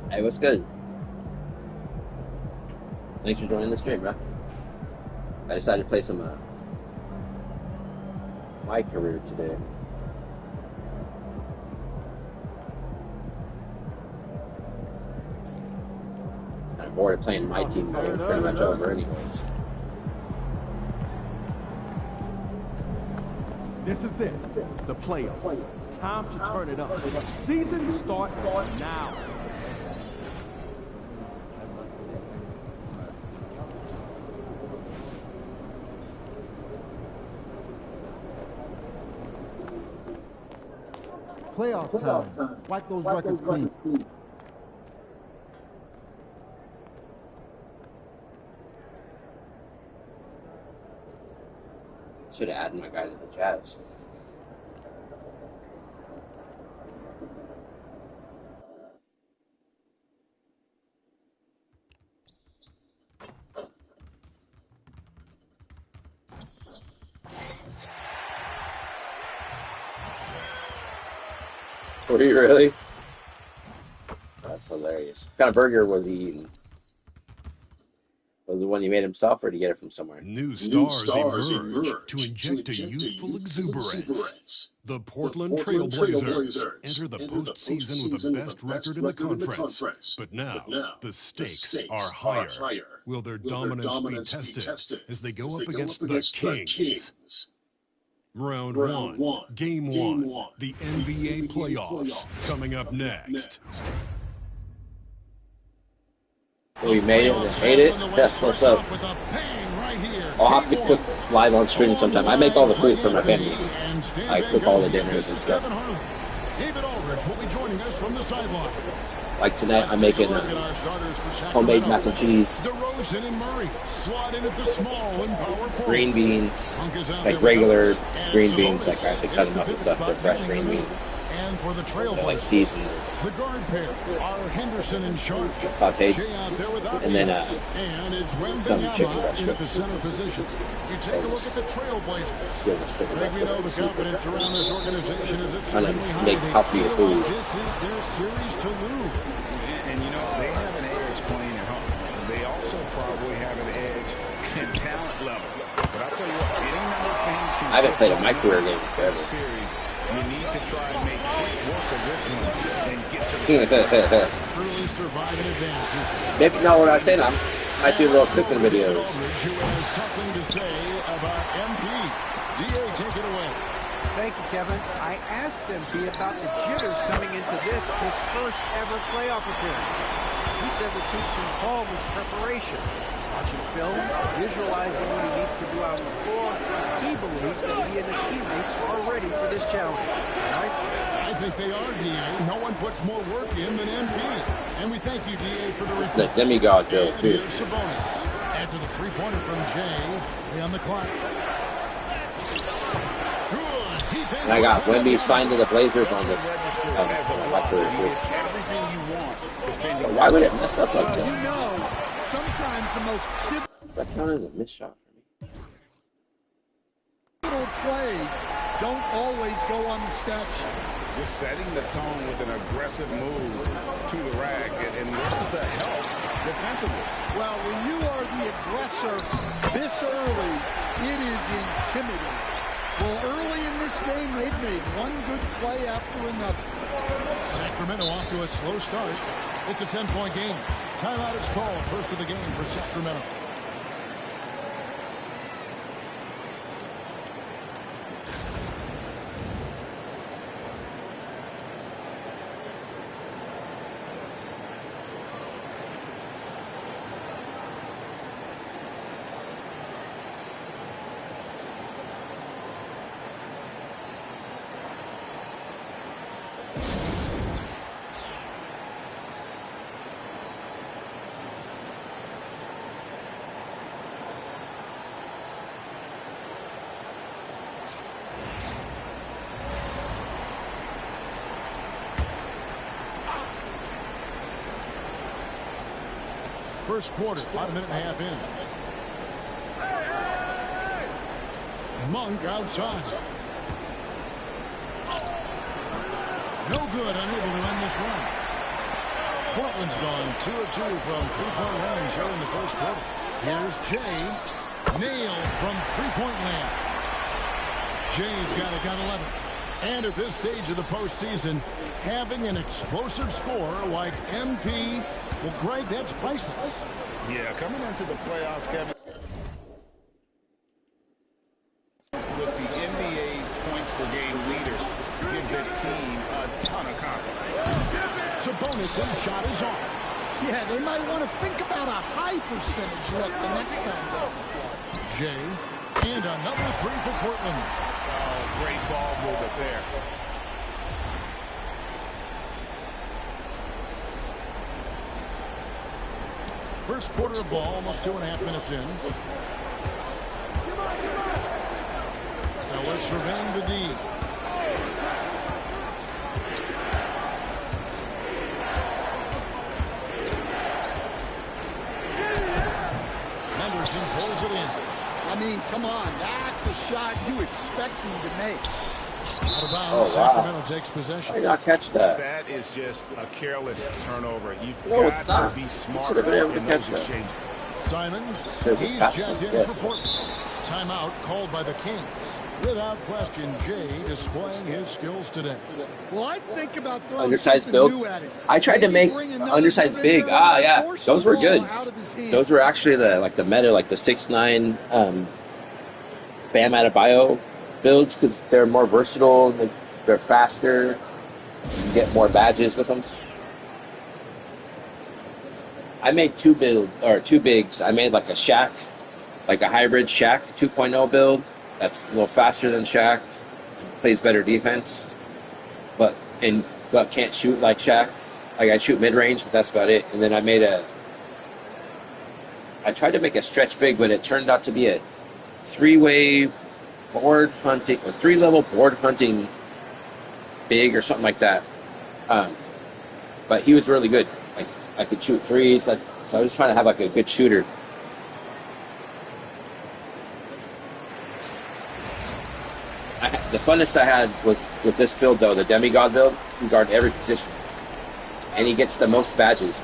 Hey, what's good? Thanks for joining the stream, bro. I decided to play some MyCAREER today. I'm bored of playing MyTeam. It's pretty much over anyways. This is it, the playoffs. Time to turn it up. Season starts now. Playoff time. Wipe those records clean. Should have added my guy to the Jazz. Were you really? That's hilarious. What kind of burger was he eating? Was it one he made himself, or did he get it from somewhere? New stars emerge to inject a youthful exuberance. The Portland Trail Blazers enter the postseason with the best record in the conference. But now, the stakes are higher. Will their dominance be tested as they go up against the Kings? Round 1, Game 1, the NBA playoffs, coming up next. We made it and made it. That's what's up. I'll have to cook live on stream sometime. I make all the food for my family. I cook all the dinners and stuff. Like tonight, I'm making homemade mac and cheese, green beans, like regular green beans, like I have to cut them up and stuff. They're fresh green beans. They're like seasoned, sauteed, and then some chicken breast strips. Trying to make healthier food. And you know, they have an edge playing at home. They also probably have an edge in talent level. But I'll tell you what, any number of things can. I haven't played a MyCAREER game forever. Series, you need to try and make quick work of this one and get to the truly survive an advantage. Maybe not what I was saying. I might do little cooking videos. Something to say about MP. DA, take it away. Thank you, Kevin. I asked MP about the jitters coming into this, his first ever playoff appearance. He said what keeps him calm is preparation. Watching film, visualizing what he needs to do out on the floor, he believes that he and his teammates are ready for this challenge. Nice? I think they are, DA. No one puts more work in than MP. And we thank you, DA, for the It's the demigod drill, too. Sabonis. After the three-pointer from Jay, they on the clock. And I got Wemby signed to the Blazers on this. Why would it mess up like that? You know, sometimes the most That counted as a missed shot for me. pivotal plays don't always go on the stat sheet. Just setting the tone with an aggressive move to the rack. And where's the help defensively? Well, when you are the aggressor this early, it is intimidating. Well, early in this game, they've made one good play after another. Sacramento off to a slow start. It's a 10-point game. Timeout is called. First of the game for Sacramento. First quarter, about a minute and a half in. Monk outside. No good, unable to end this run. Portland's gone 2 of 2 from three-point range here in the first quarter. Here's Jay. Nailed from three-point land. Jay's got 11. And at this stage of the postseason, having an explosive scorer like MP, well, Greg, that's priceless. Yeah, coming into the playoffs, Kevin, with the NBA's points per game leader, gives a team a ton of confidence. Sabonis' shot is off. Yeah, they might want to think about a high percentage look the next time. Jay, and another three for Portland. Oh, great ball movement there. First quarter of ball, almost 2.5 minutes in. Now let's surveying the D. Henderson pulls it in. I mean, come on, that's a shot you expect him to make. Out of bounds, Oh, wow. Sacramento takes possession. I did not catch that. That is just a careless turnover. You've No, it's got not. to be You smart should have been able to in catch those that. exchanges. Simons, Says he's it's passing. checked in Yes. for Portland. Timeout called by the Kings. Without question, Jay displaying his skills today. Well, I think about throwing Undersized something build. new at him. I tried to Maybe make bring another undersized big. defender Ah, and yeah. force Those the were ball good. out of his hands. Those were actually the meta, like the 6'9" Bam Adebayo builds, because they're more versatile, they're faster, you can get more badges with them. I made two bigs. I made like a Shaq, like a hybrid Shaq 2.0 build that's a little faster than Shaq, plays better defense, but can't shoot like Shaq. Like I shoot mid range, but that's about it. And then I tried to make a stretch big, but it turned out to be a three-way board hunting or three-level board hunting big or something like that. But he was really good. Like I could shoot threes. So I was trying to have like a good shooter. The funnest I had was with this build though, the demigod build. He can guard every position, and he gets the most badges.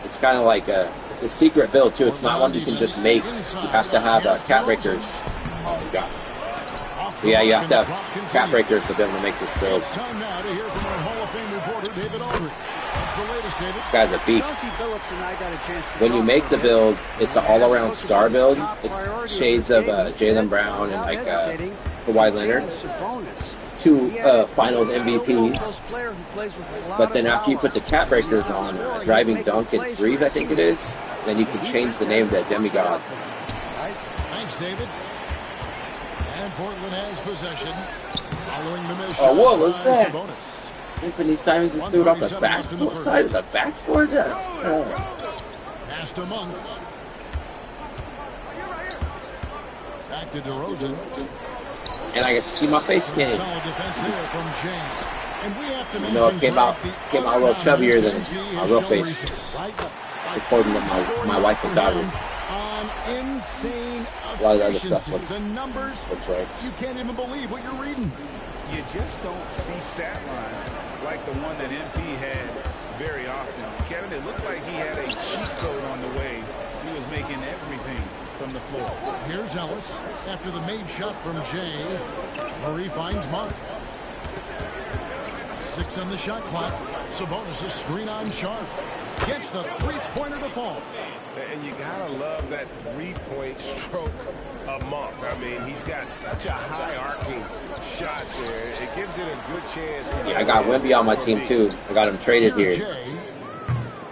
It's kind of like it's a secret build too. It's not one you can just make. You have to have cat breakers. Oh my god. Yeah, you have to have cat breakers to be able to make this build. Time now to hear from our Hall of Fame reporter, David Aldridge. What's the latest, David? This guy's a beast. Chauncey Billups and I got a chance to When you talk make the with him. build, it's an all-around star build. Top It's priority shades of of the game, he said, Jaylen Brown and without like hesitating, Kawhi Leonard. Sabonis. Two He had a finals close MVPs. player who plays with a lot But then of after you power. put the cat breakers He's not on scoring, he's driving making dunk and plays threes, for I his think it team. is, then you can change the name to Demigod. Thanks, David. And Portland has possession. Following the miss Oh, what shot was by that? Sabonis. Anthony Simons just threw it off the 1:37 left in the backboard first. side of the backboard. That's tough. Pass to Monk. Back to DeRozan. And I get to see my face Solid game. defense there from James. And we have to You know, it mention, came out Greg, the a little other chubbier than dominance MP my has real shown face. recently, right? It's according to my wife and daughter. On insane A lot of the other stuff efficiency. looks The numbers, right. you can't even believe what you're reading. You just don't see stat lines like the one that MP had very often. Kevin, it looked like he had a cheat code on the way. He was making everything from the floor. Here's Ellis after the made shot from Jay. Murray finds Monk. 6 on the shot clock. Sabonis' screen on Sharp. Gets the three-pointer to fall. And you gotta love that three-point stroke of Monk. I mean, he's got such a high arcing shot there. It gives it a good chance to Yeah, I got Wemby on my team too. I got him traded Here's here. Jay.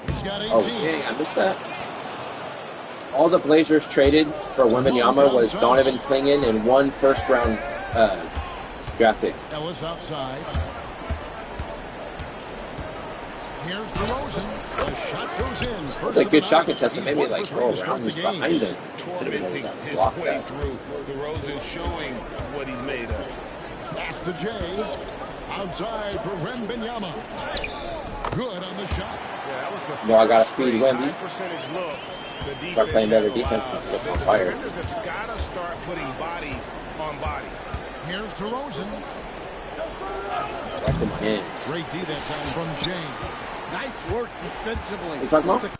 He's got 18. Oh, dang, I missed that. All the Blazers traded for Wembanyama was Donovan Clingan and one first-round draft pick. Ellis outside. Here's DeRozan. The shot goes in. It was a good shot contestant. Maybe like throw around behind him. Tormenting his way through. DeRozan showing what he's made of. Pass to Jay. Outside for Wembanyama. Good on the shot. Yeah, that was the No, I gotta first feed straight Wemby. high-percentage look the defense Start playing better has defense allowed. since he gets on The fire. defenders have got to start putting bodies on bodies. Here's DeRozan. Back in my hands. Great D that time from Jay. Nice work defensively. What are you talking about?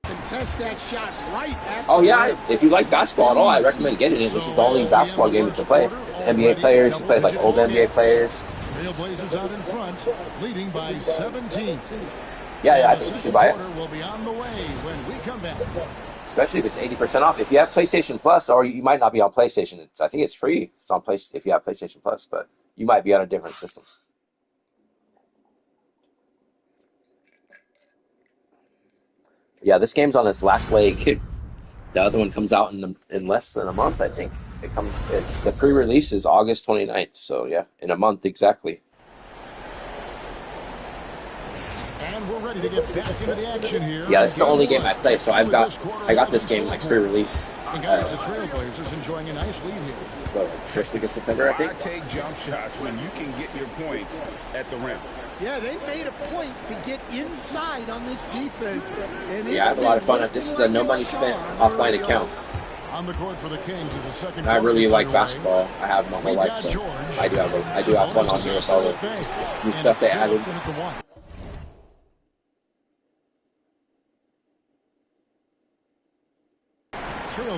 Contest that shot right at Oh the yeah, rim. if you like basketball at all, I recommend getting it. This is the only basketball game you can play. NBA players, you play like old NBA players. Trailblazers out in front, leading by 17. Yeah, I think you should buy it. Will be on the way when we come back. Especially if it's 80% off. If you have PlayStation Plus, or you might not be on PlayStation, I think it's free. It's on Play if you have PlayStation Plus, but you might be on a different system. Yeah, this game's on its last leg. The other one comes out in less than a month, I think. The pre-release is August 29th, so yeah, in a month exactly. And we're ready to get back into the action here. Yeah, it's the only game I play, so I got this game like pre-release. And guys, the Trailblazers enjoying a nice lead here. First week of September, I think. Why take jump shots when you can get your points at the rim? Yeah, they made a point to get inside on this defense. And yeah, I have a lot of fun. This is a no money spent offline account. On the court for the Kings is the second. I really like basketball. I have my whole life, so I do have fun on here with all the new stuff they added.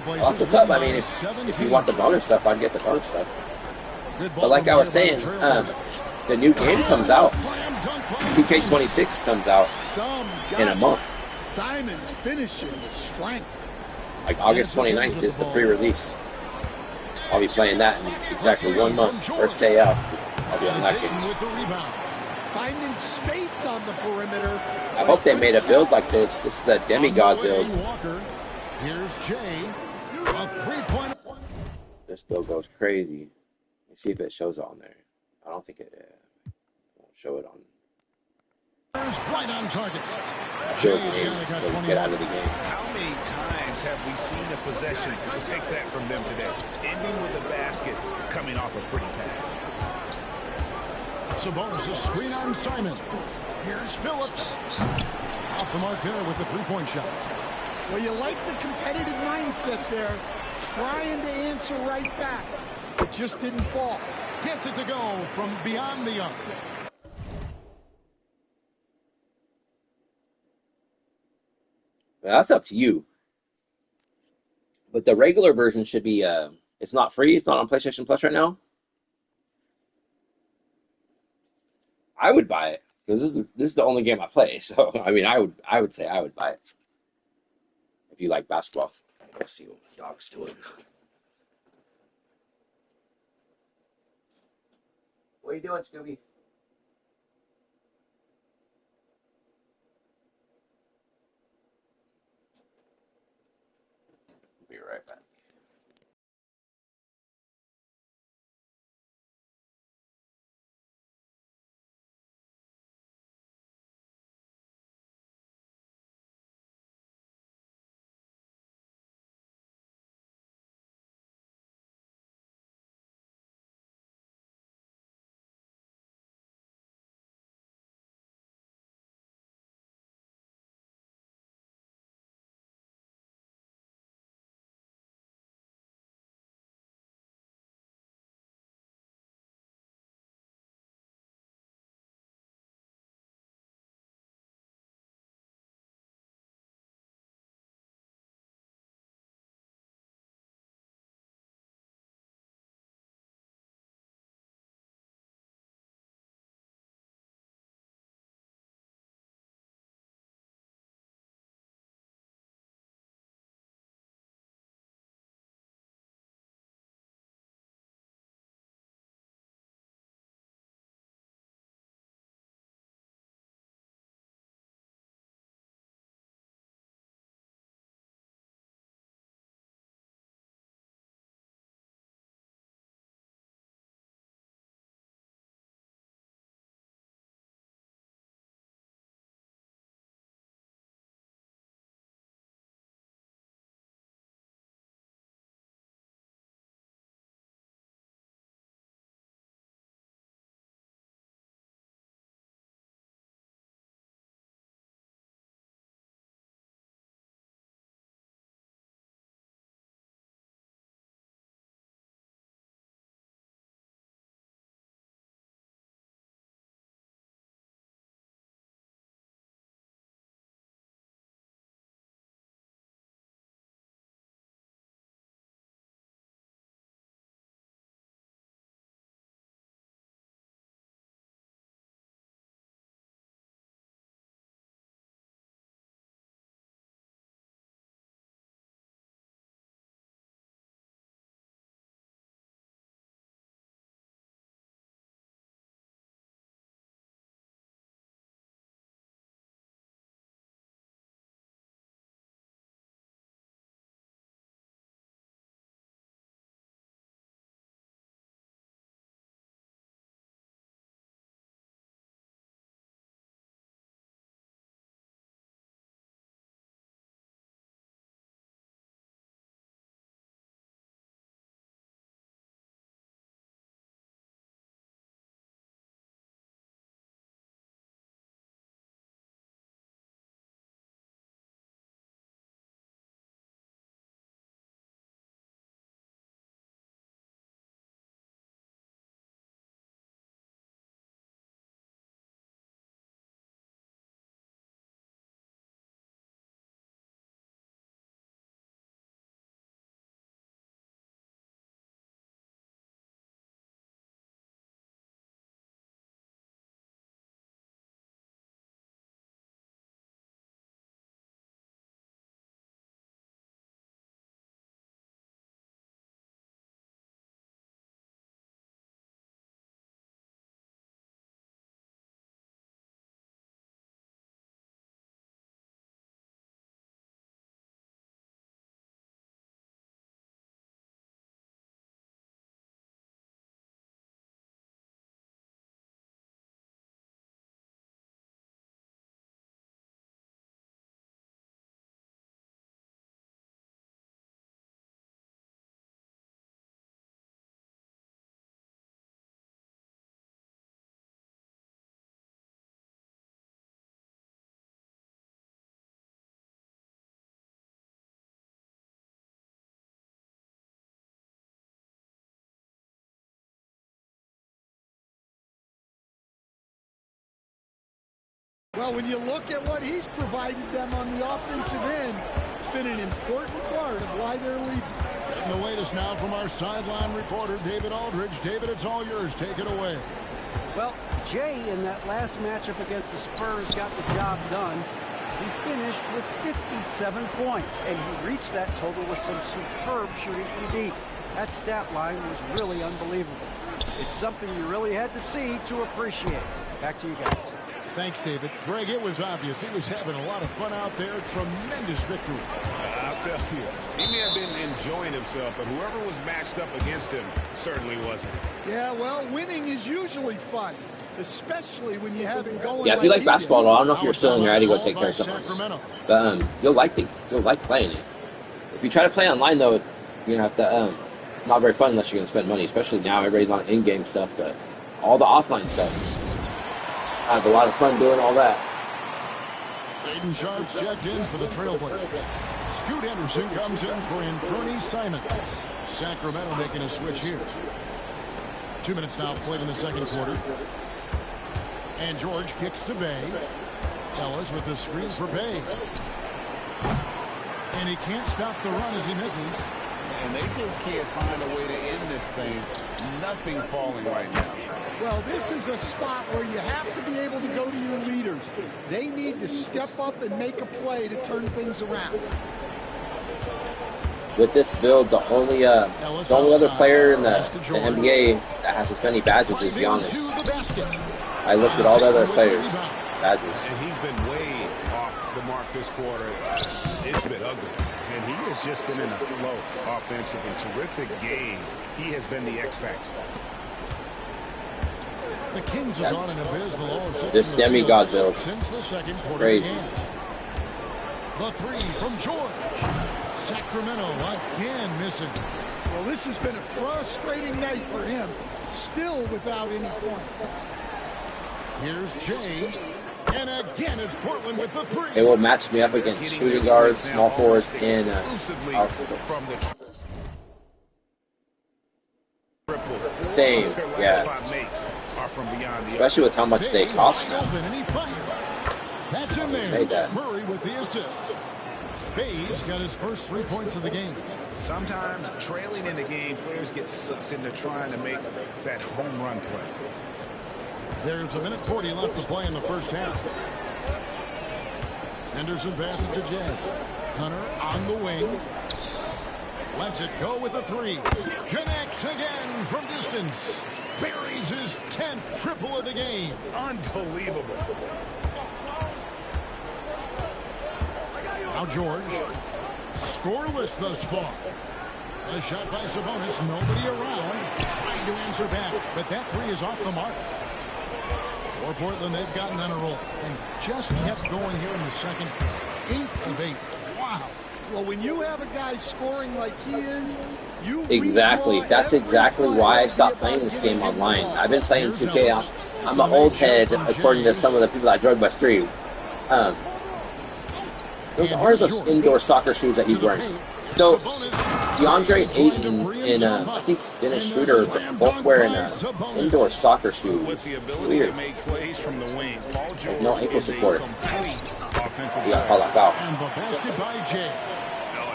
That's what's up. I mean, if you want the bonus stuff, I'd get the bonus stuff. But like I was saying, the new game comes out. 2K26 comes out in a month. Simon's finishing with strength. Like August 29th is the pre-release. I'll be playing that in exactly 1 month. First day out, I'll be on that game. Finding space on the perimeter. I hope they made a build like this. This is the demigod build. Here's Jay. A 3-point. This build goes crazy. Let's see if it shows on there. I don't think it won't show it on. Right on target. Get out of the game. How many times have we seen a possession like that from them today? Ending with a basket, coming off a pretty pass. Sabonis, a screen on Simon. Here's Phillips. Off the mark there with the 3-point shot. Well, you like the competitive mindset there. Trying to answer right back. It just didn't fall. Gets it to go from beyond the arc. That's up to you. But the regular version should be, it's not free. It's not on PlayStation Plus right now. I would buy it because this is the only game I play. So I mean, I would say I would buy it if you like basketball. Let's see what the dog's doing. What are you doing, Scooby? Be right back. Well, when you look at what he's provided them on the offensive end, it's been an important part of why they're leading. And the latest now from our sideline reporter, David Aldridge. David, it's all yours. Take it away. Well, Jay, in that last matchup against the Spurs, got the job done. He finished with 57 points, and he reached that total with some superb shooting from deep. That stat line was really unbelievable. It's something you really had to see to appreciate. Back to you guys. Thanks, David. Greg, it was obvious he was having a lot of fun out there. Tremendous victory. I'll tell you, he may have been enjoying himself, but whoever was matched up against him certainly wasn't. Yeah, well, winning is usually fun, especially when you have it going. Yeah, if you like basketball, I don't know if you're still in your head to go take care of something. But you'll like playing it. If you try to play online, though, you're going to have to, not very fun unless you're going to spend money, especially now everybody's on in-game stuff, but all the offline stuff. I have a lot of fun doing all that. Shaden Sharp's checked in for the Trailblazers. Scoot Henderson comes in for Anthony Simons. Sacramento making a switch here. 2 minutes now played in the second quarter. And George kicks to Bay. Ellis with the screen for Bay. And he can't stop the run as he misses. And they just can't find a way to end this thing. Nothing falling right now. Well, this is a spot where you have to be able to go to your leaders. They need to step up and make a play to turn things around. With this build, the only other player in the NBA that has as many badges is Giannis. I looked at all the other players' badges. And he's been way off the mark this quarter. It's been ugly. And he has just been in a flow offensively. Terrific game. He has been the X factor. The Kings have gone an abysmal 0-6 this demigod build. Since the second quarter Crazy. began. The three from George. Sacramento again missing. Well, this has been a frustrating night for him. Still without any points. Here's Jay. And again, it's Portland with the three. They will match me up against shooting guards, small forwards, and power forwards. Same, yeah. Especially with how much they cost now. That's in there. Made that. Murray with the assist. Bayes got his first 3 points of the game. Sometimes trailing in the game, players get sucked into trying to make that home run play. There's 1:40 left to play in the first half. Henderson passes to Jay. Hunter on the wing. Lets it go with a three. Connects again from distance. Buries his 10th triple of the game. Unbelievable. Now George. Scoreless thus far. A shot by Sabonis. Nobody around. Trying to answer back. But that three is off the mark. For Portland, they've gotten on a roll. And just kept going here in the second. 8 of 8. Wow. Well, when you have a guy scoring like he is, you exactly. That's exactly why I stopped playing this game online. I've been playing 2K. I'm an old head, according to some of the people that joined my stream. Those are those indoor soccer shoes that he's wearing. So, DeAndre Ayton and I think Dennis Schroeder both wearing indoor soccer shoes. It's weird. Like no ankle support. You gotta call that foul.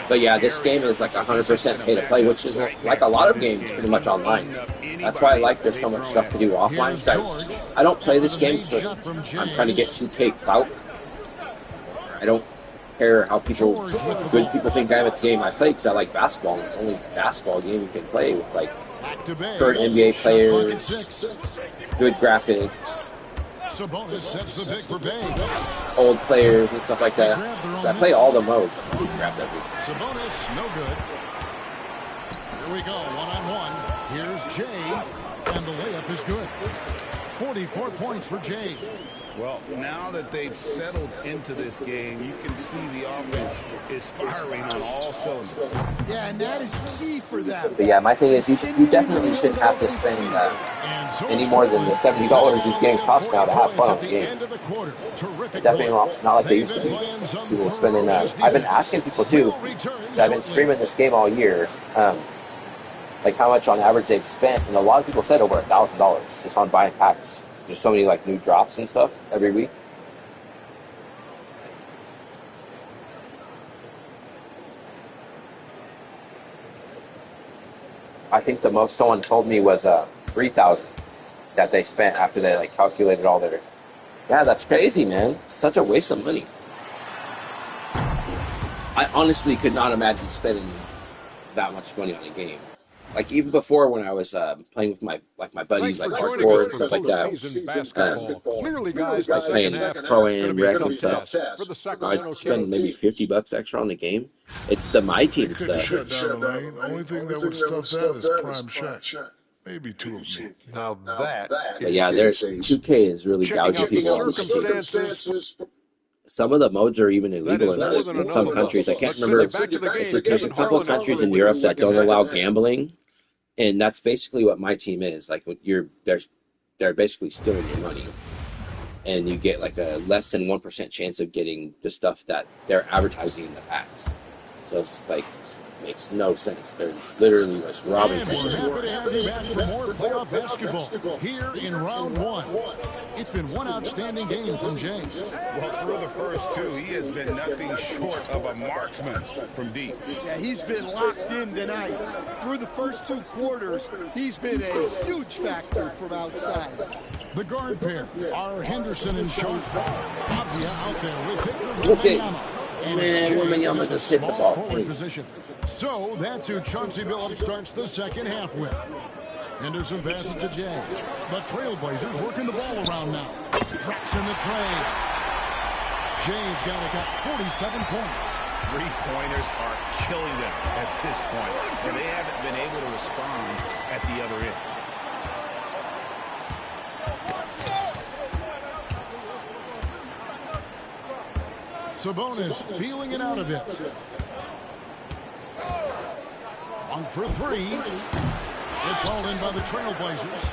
But yeah, this game is like 100% pay to play, which is like a lot of games pretty much online. That's why I like there's so much stuff to do offline. I don't play this game because I'm trying to get 2K clout. I don't care how good people think I am at the game I play because I like basketball. And it's the only basketball game you can play with like current NBA players, good graphics, old players and stuff like that. So I play all the modes. Sabonis, no good. Here we go, one-on-one. Here's Jay, and the layup is good. 44 points for Jay. Well, now that they've settled into this game, you can see the offense is firing on all cylinders. Yeah, and that is key for them. But yeah, my thing is, you definitely shouldn't have to spend any more than the $70 these games cost now to have fun on the game. Definitely not like they used to be. People spending I've been asking people too, because I've been streaming this game all year, like how much on average they've spent, and a lot of people said over $1,000 just on buying packs. There's so many like new drops and stuff every week. I think the most someone told me was 3,000 that they spent after they like calculated all their. Yeah, that's crazy, man. Such a waste of money. I honestly could not imagine spending that much money on a game. Like even before when I was playing with my buddies, like hardcore and stuff like that. Clearly, guys, Like playing Pro-Am, Rec and stuff. for the I'd spend maybe $50 extra on the game. It's the MyTeam stuff. Shut down the lane. Only thing that would stuff that is prime Shaq. Maybe 2 of them. Now that But yeah, there's 2K is really gouging people on the circumstances. Some of the modes are even illegal in some countries. I can't remember. It's like there's a couple of countries in Europe that don't allow gambling, and that's basically what MyTeam is. Like they're basically stealing your money, and you get like a less than 1% chance of getting the stuff that they're advertising in the packs. So it's like makes no sense. They're literally just robbing And people. we're happy to have you back for more playoff basketball here in round 1. It's been one outstanding game from Jay. Well, through the first 2, he has been nothing short of a marksman from deep. Yeah, he's been locked in tonight. Through the first 2 quarters, he's been a huge factor from outside. The guard pair are Henderson and Shaw. Avdia out there with Victor Okay. Wembanyama. Man, Wembanyama just hit the ball. Forward position. So that's who Chauncey Billups starts the second half with. Henderson passes to Jay. The Trailblazers working the ball around now. Drops in the tray. Jay's got 47 points. 3-pointers are killing them at this point, and they haven't been able to respond at the other end. Sabonis feeling it out a bit. 1 for 3. It's all in by the Trailblazers.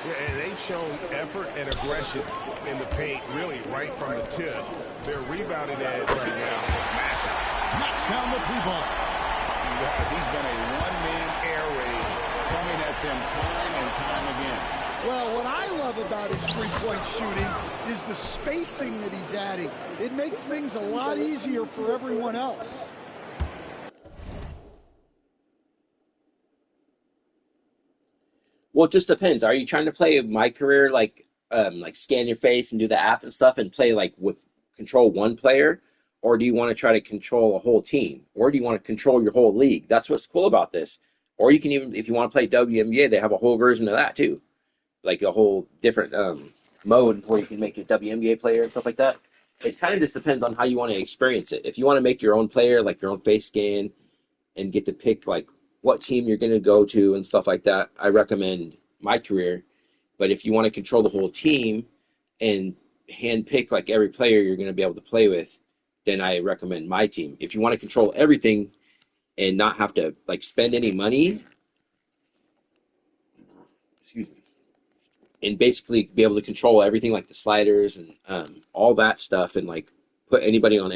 Yeah, and they've shown effort and aggression in the paint, really right from the tip. Their rebounding edge right now, massive. Knocks down the 3-ball. Guys, he's been a one-man air raid coming at them time and time again. Well, what I love about his three-point shooting is the spacing that he's adding. It makes things a lot easier for everyone else. Well, it just depends. Are you trying to play MyCAREER like scan your face and do the app and stuff and play like with control one player, or do you want to try to control a whole team, or do you want to control your whole league? That's what's cool about this. Or you can even, if you want to play WNBA, they have a whole version of that too, like a whole different mode where you can make your WNBA player and stuff like that. It kind of just depends on how you want to experience it. If you want to make your own player, like your own face scan, and get to pick like what team you're going to go to and stuff like that, I recommend MyCAREER. But if you want to control the whole team and hand pick like every player you're going to be able to play with, then I recommend MyTeam. If you want to control everything and not have to like spend any money, and basically be able to control everything like the sliders and all that stuff, and like put anybody on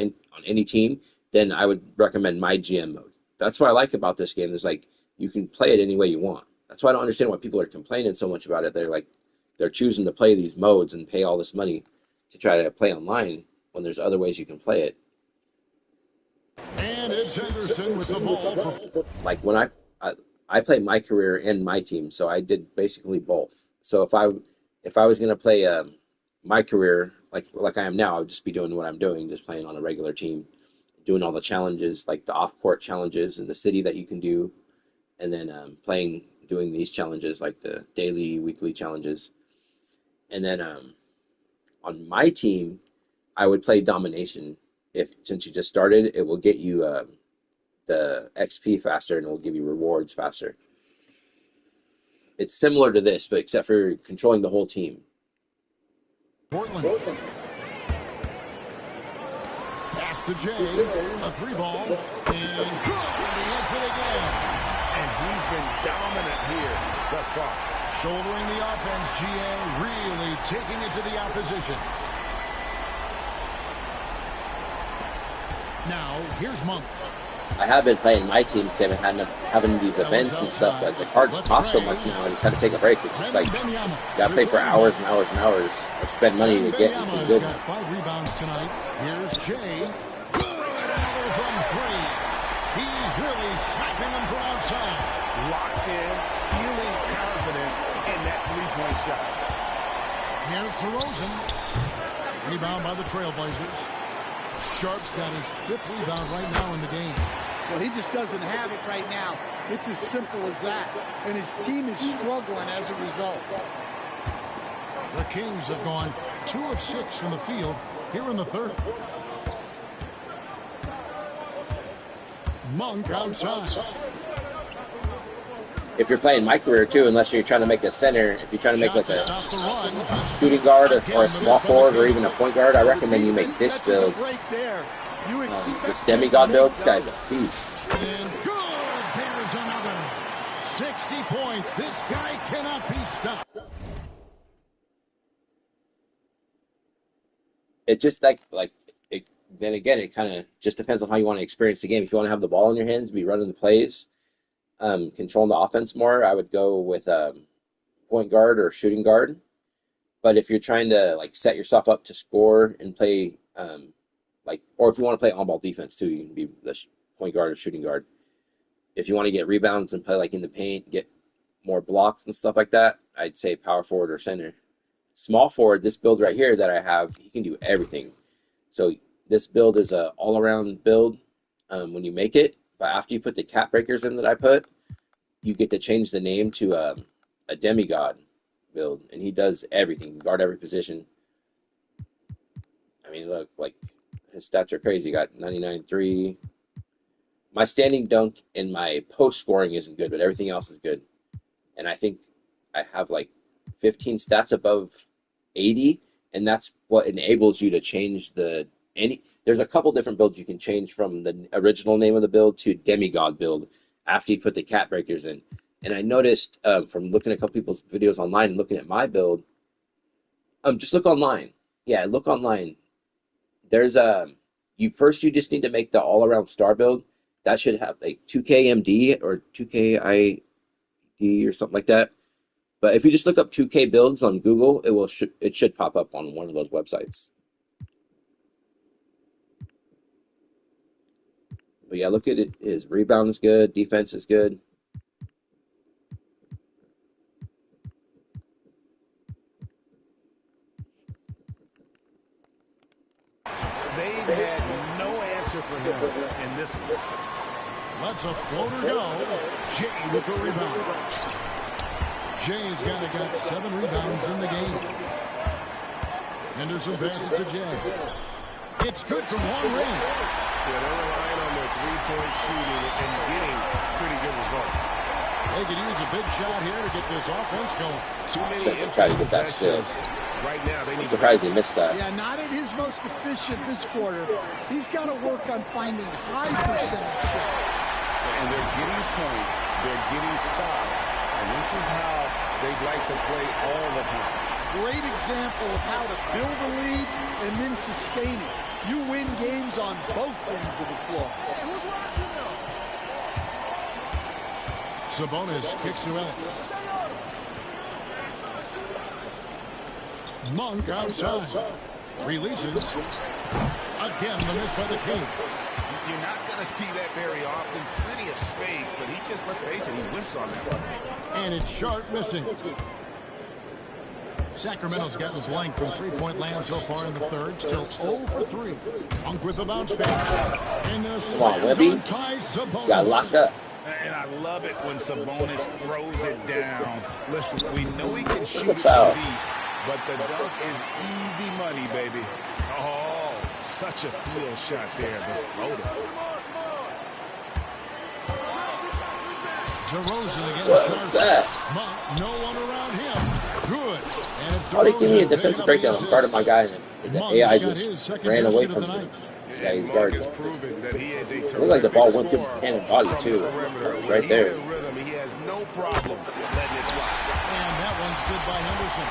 any team, then I would recommend MyGM mode. That's what I like about this game, is like you can play it any way you want. That's why I don't understand why people are complaining so much about it. They're choosing to play these modes and pay all this money to try to play online when there's other ways you can play it. And it's Henderson with the ball for... Like when I play MyCAREER and MyTeam, so I did basically both. So if I was gonna play MyCAREER like I am now, I would just be doing what I'm doing, just playing on a regular team, doing all the challenges, like the off-court challenges in the city that you can do, and then doing these challenges like the daily, weekly challenges. And then on MyTeam, I would play domination. Since you just started, it will get you the XP faster, and it will give you rewards faster. It's similar to this, but except for controlling the whole team. Portland. Pass to Jay. A 3-ball. And he hits it again. And he's been dominant here thus far. Shouldering the offense, GA really taking it to the opposition. Now, here's Monk. I have been playing MyTeam because I've been having these events and stuff, but the cards cost so much now. I just had to take a break. It's just like you gotta play for hours and hours and hours. I spend money to get anything good. Got 5 rebounds tonight. Here's Jay. Good, another from 3. He's really sniping them from outside. locked in, feeling confident in that three-point shot. Here's DeRozan. Rebound by the Trailblazers. Sharp's got his 5th rebound right now in the game. Well, he just doesn't have it right now. It's as simple as that. And his team is struggling as a result. The Kings have gone 2 of 6 from the field here in the third. Monk outside. If you're playing MyCAREER too, unless you're trying to make a center, if you're trying to make like a shooting guard or a small forward or even a point guard, I recommend you make this build. This demigod build, this guy's a beast. And good, there's another. 60 points, this guy cannot be stopped. It just then again, it kind of just depends on how you want to experience the game. If you want to have the ball in your hands, be running the plays, controlling the offense more, I would go with point guard or shooting guard. But if you're trying to like set yourself up to score and play, or if you want to play on-ball defense too, you can be the point guard or shooting guard. If you want to get rebounds and play like in the paint, get more blocks and stuff like that, I'd say power forward or center. Small forward, this build right here that I have, he can do everything. So this build is a all-around build when you make it. But after you put the cap breakers in that I put, you get to change the name to a demigod build, and he does everything, guard every position. I mean, look, like his stats are crazy. He got 99.3. My standing dunk and my post scoring isn't good, but everything else is good. And I think I have like 15 stats above 80, and that's what enables you to change there's a couple different builds you can change from the original name of the build to demigod build after you put the cap breakers in. And I noticed from looking at a couple people's videos online and looking at my build, just look online. Yeah, look online. There's you just need to make the all-around star build. That should have like 2KMD or 2KID or something like that. But if you just look up 2K builds on Google, it should pop up on one of those websites. But yeah, look at it. His rebound is good. Defense is good. They've had no answer for him in this one. Let's a floater go. Jay with the rebound. Jay's got 7 rebounds in the game. Henderson passes to Jay. It's good from long range. Yeah, they're relying on their three-point shooting and getting pretty good results. They could use a big shot here to get this offense going. Too many Try to get that still. Right now, they need. I'm surprised he missed that. Yeah, not at his most efficient this quarter. He's got to work on finding high percentage shots. And they're getting points. They're getting stops. And this is how they'd like to play all the time. Great example of how to build a lead and then sustain it. You win games on both ends of the floor. Sabonis kicks to Ellis. Monk outside. Releases. Again, the miss by the Kings. You're not going to see that very often. Plenty of space, but he just, let's face it, he whiffs on that one. And it's Sharp missing. Sacramento's gotten blank from three-point land so far in the third. Still 0 for 3. Monk with the bounce back. And the Come on, Webby. Got locked up. And I love it when Sabonis throws it down. Listen, we know he can shoot it foul. deep, but the dunk is easy money, baby. Oh, such a field shot there, the floater. DeRozan against What's Sharp. that? Monk, no one around him. Good. And it's How did he give me a DeRozan defensive picking breakdown? up the I'm guarding my assist. guy, and the Monk's AI got his just second ran away basket from of the me. night. Yeah, he's Monk guarding. has proven that he is a It looked like the ball went through scorer hand and body, from too. the perimeter. It's When right he's there. in rhythm, he has no problem letting it fly. And that one's good by Henderson.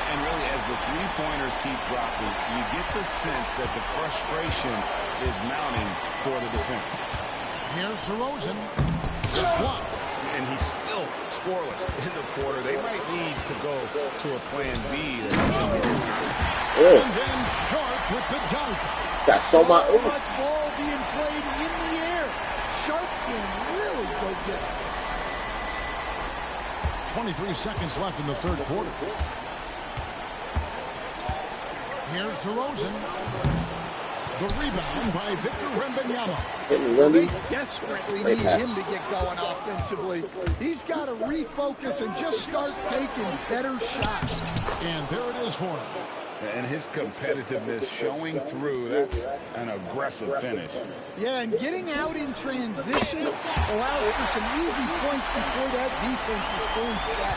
And really, as the three-pointers keep dropping, you get the sense that the frustration is mounting for the defense. Here's DeRozan. It's blocked. And he's still scoreless in the quarter. They might need to go to a plan B. Oh, And then Sharp with the dunk. this guy stole my. So much ball being played in the air. Sharp can really go get it. 23 seconds left in the third quarter. Here's DeRozan. The rebound by Victor Wembanyama. They desperately need him to get going offensively. He's got to refocus and just start taking better shots. And there it is for him. And his competitiveness showing through. That's an aggressive finish. Yeah, and getting out in transition allows for some easy points before that defense is fully set.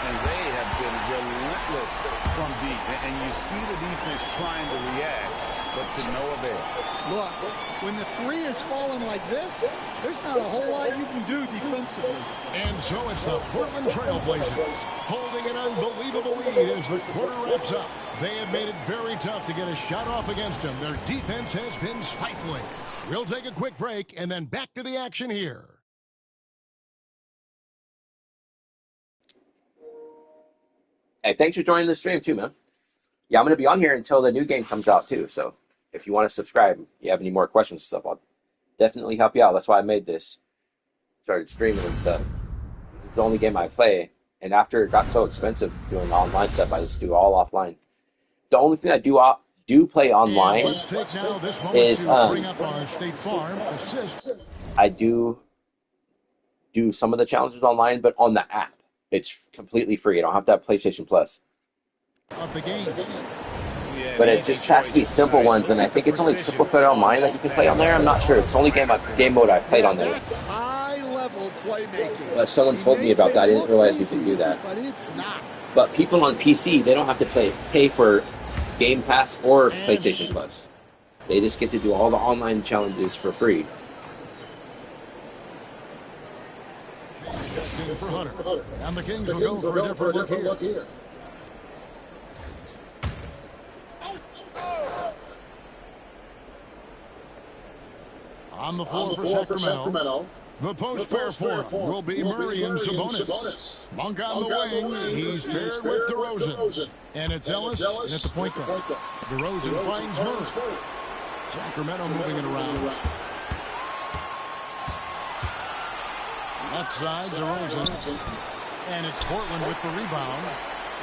And they have been relentless from deep. And you see the defense trying to react, but to no avail. Look, when the three is falling like this, there's not a whole lot you can do defensively. And so it's the Portland Trail Blazers holding an unbelievable lead as the quarter wraps up. They have made it very tough to get a shot off against them. Their defense has been stifling. We'll take a quick break and then back to the action here. Hey, thanks for joining the stream too, man. Yeah, I'm going to be on here until the new game comes out too. So if you want to subscribe, you have any more questions and stuff, I'll definitely help you out. That's why I made this. Started streaming and stuff. This is the only game I play. And after it got so expensive doing online stuff, I just do all offline. The only thing I do play online is I do some of the challenges online, but on the app. It's completely free. I don't have to have PlayStation Plus. But it just has to be simple ones, and I think it's only Triple Threat Online that you can play on there. I'm not sure. It's the only game mode I played on there. But someone told me about that. I didn't realize you could do that. But people on PC, they don't have to pay for Game Pass or PlayStation Plus. They just get to do all the online challenges for free. For Hunter. And the Kings will go for a different look here. On the floor for Sacramento. The post pair for him will be Murray and Sabonis. Monk on the wing. He's paired with DeRozan. And it's Ellis and at the point guard. DeRozan finds Murray. Sacramento moving it around. Left side, DeRozan. And it's Portland with the rebound.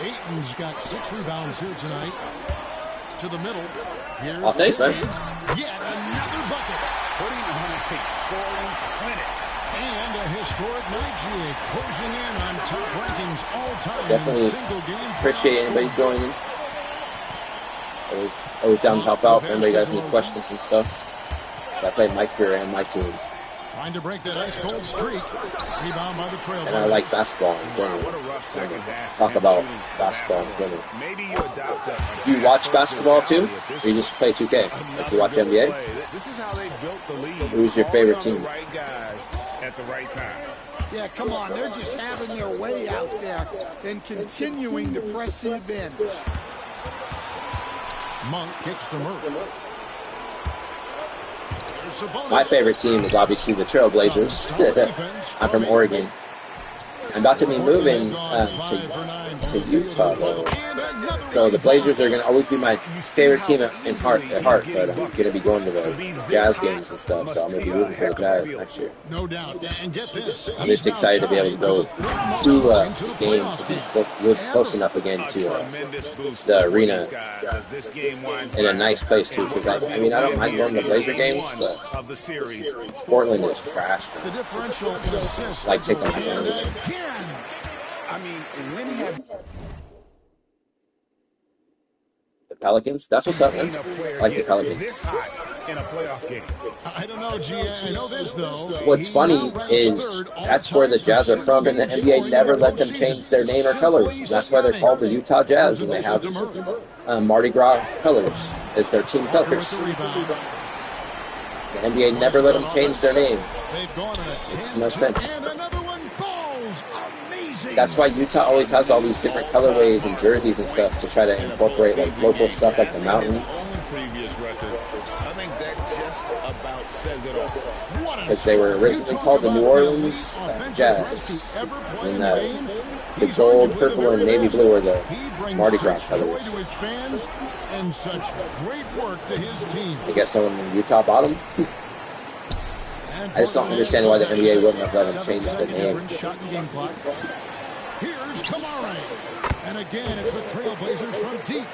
Ayton's got 6 rebounds here tonight. To the middle. Here's yet another bucket. Putting on a scoring clinic. And a historic night, GA, closing in on top rankings all-time. Definitely single game. Appreciate anybody joining. Always down to help out if anybody has any questions and stuff. So I play MyCAREER and MyTeam. Trying to break that ice-cold streak. Rebound by the Trailblazers. And I like basketball in general. What a rough second half. Talk about basketball in general. Maybe you adopt Do you watch basketball too? Or you just play 2K? Like you watch NBA? This is how they built the lead. Who's your favorite team? The right guys at the right time. Yeah, come on. They're just having their way out there and continuing to press the advantage. Monk kicks to Murray. My favorite team is obviously the Trailblazers. I'm from Oregon. I'm about to be moving to Utah, though. So the Blazers are going to always be my favorite team at heart, but I'm going to be going to the Jazz games and stuff, so I'm going to be rooting for the Jazz next year. No doubt. And get this. I'm just excited to be able to go to games, live close enough again to the arena in a nice place, too, because I don't mind going to Blazer games, but Portland is trash. The differential in assists. Like taking my hand. I mean, when he had the Pelicans, that's what's up, man. I like the Pelicans. In a playoff game. I don't know, G. I know this though. What's funny is that's where the Jazz are from, and the NBA never let them change their name or colors. That's why they're called the Utah Jazz, and they have Mardi Gras colors as their team colors. The NBA never let them change their name. Makes no sense. That's why Utah always has all these different colorways and jerseys and stuff to try to incorporate like local stuff like the mountains. I think that just about says it all. Because they were originally called the New Orleans Jazz. And the gold, purple, and navy blue are the Mardi Gras colors. I guess someone in Utah bought them. I just don't understand why the NBA wouldn't have let them change the name. Here's Kamara. And again, it's the Trailblazers from deep.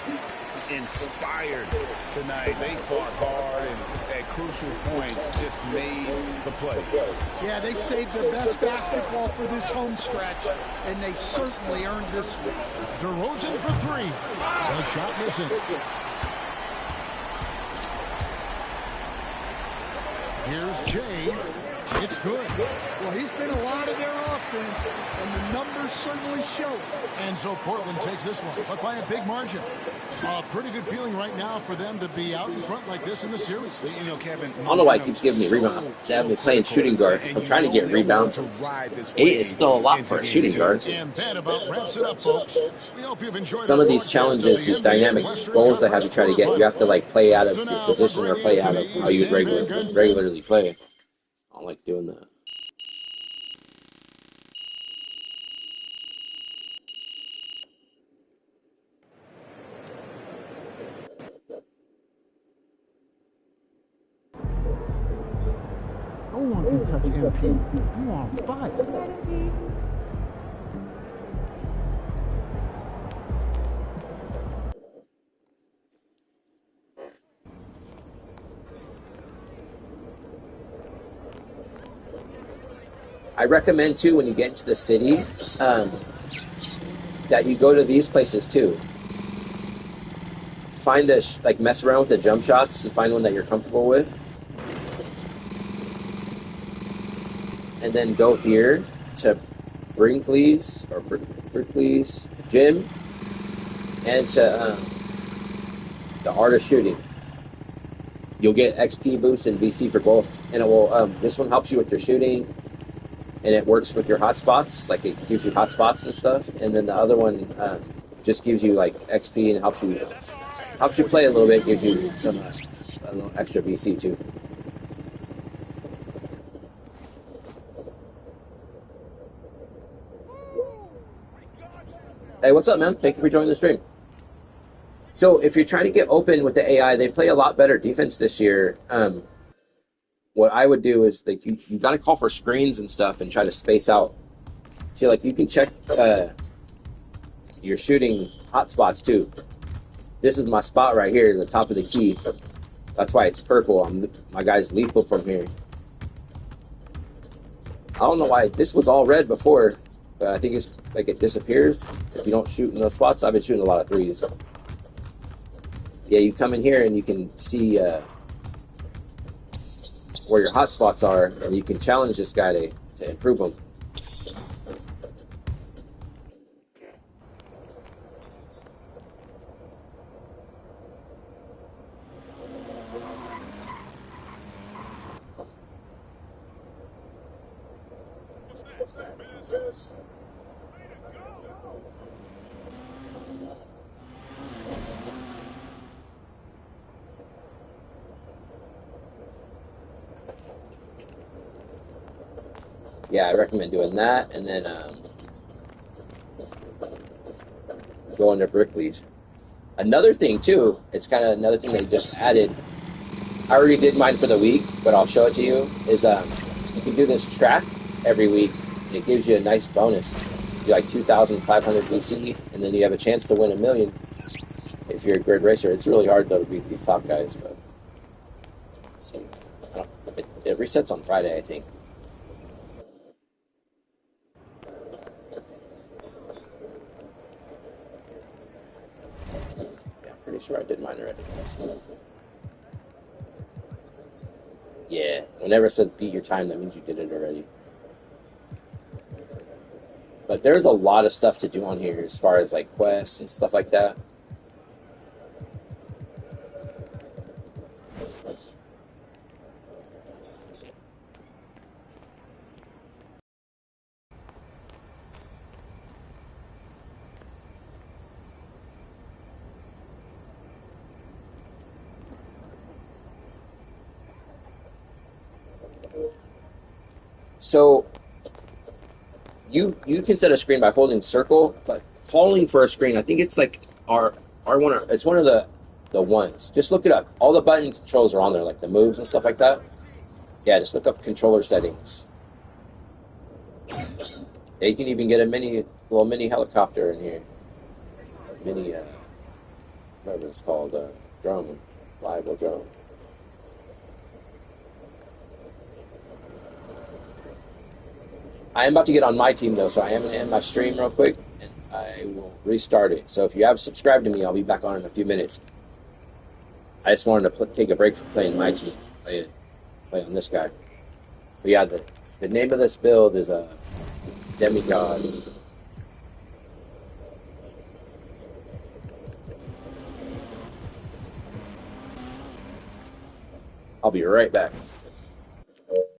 Inspired tonight. They fought hard and at crucial points just made the plays. Yeah, they saved their best basketball for this home stretch, and they certainly earned this one. DeRozan for three. The shot missing. Here's Jay. It's good. Well, he's been a lot of their offense, and the numbers certainly show it. And so Portland takes this one, but by a big margin. A pretty good feeling right now for them to be out in front like this in the series. You know, Kevin, I don't know why he keeps giving me rebound. They have me playing shooting guard. I'm trying to get rebounds. 8 is still a lot for a shooting guard. And that about wraps it up, folks. We hope you've enjoyed some of these challenges, these dynamic goals that have to try to get, you have to like play out of your position or play out of how you'd regularly play. I don't like doing that. No one can touch MP. You on fire. I recommend too when you get into the city that you go to these places too. Find a like mess around with the jump shots and find one that you're comfortable with, and then go here to Brinkley's gym and to the Art of Shooting. You'll get XP boost and VC for both, and it will. This one helps you with your shooting. And it works with your hotspots, like it gives you hotspots and stuff. And then the other one just gives you like XP and helps you play a little bit, gives you some a little extra VC too. Hey, what's up, man? Thank you for joining the stream. So if you're trying to get open with the AI, they play a lot better defense this year. What I would do is like you got to call for screens and stuff and try to space out. See, like you can check your shooting hotspots too. This is my spot right here, the top of the key. That's why it's purple. My guy's lethal from here. I don't know why this was all red before, but I think it's like it disappears if you don't shoot in those spots. I've been shooting a lot of threes. Yeah, you come in here and you can see where your hotspots are, and you can challenge this guy to improve them. Yeah, I recommend doing that, and then going to Brickley's. Another thing too, it's kind of another thing they just added. I already did mine for the week, but I'll show it to you. Is you can do this track every week. And it gives you a nice bonus. You do like 2,500 VC, and then you have a chance to win $1 million if you're a grid racer. It's really hard though to beat these top guys, but so it resets on Friday, I think. Pretty sure I did mine already. Yeah, whenever it says beat your time, that means you did it already. But there's a lot of stuff to do on here as far as like quests and stuff like that. So you can set a screen by holding circle, but calling for a screen, I think it's like R1. It's one of the ones. Just look it up. All the button controls are on there, like the moves and stuff like that. Yeah, just look up controller settings. Yeah, you can even get a little mini helicopter in here. Mini, whatever it's called, drone, reliable drone. I am about to get on my team though, so I am going to end my stream real quick, and I will restart it. So if you have subscribed to me, I'll be back on in a few minutes. I just wanted to take a break from playing my team, play on this guy. But yeah, the name of this build is a Demigod. I'll be right back.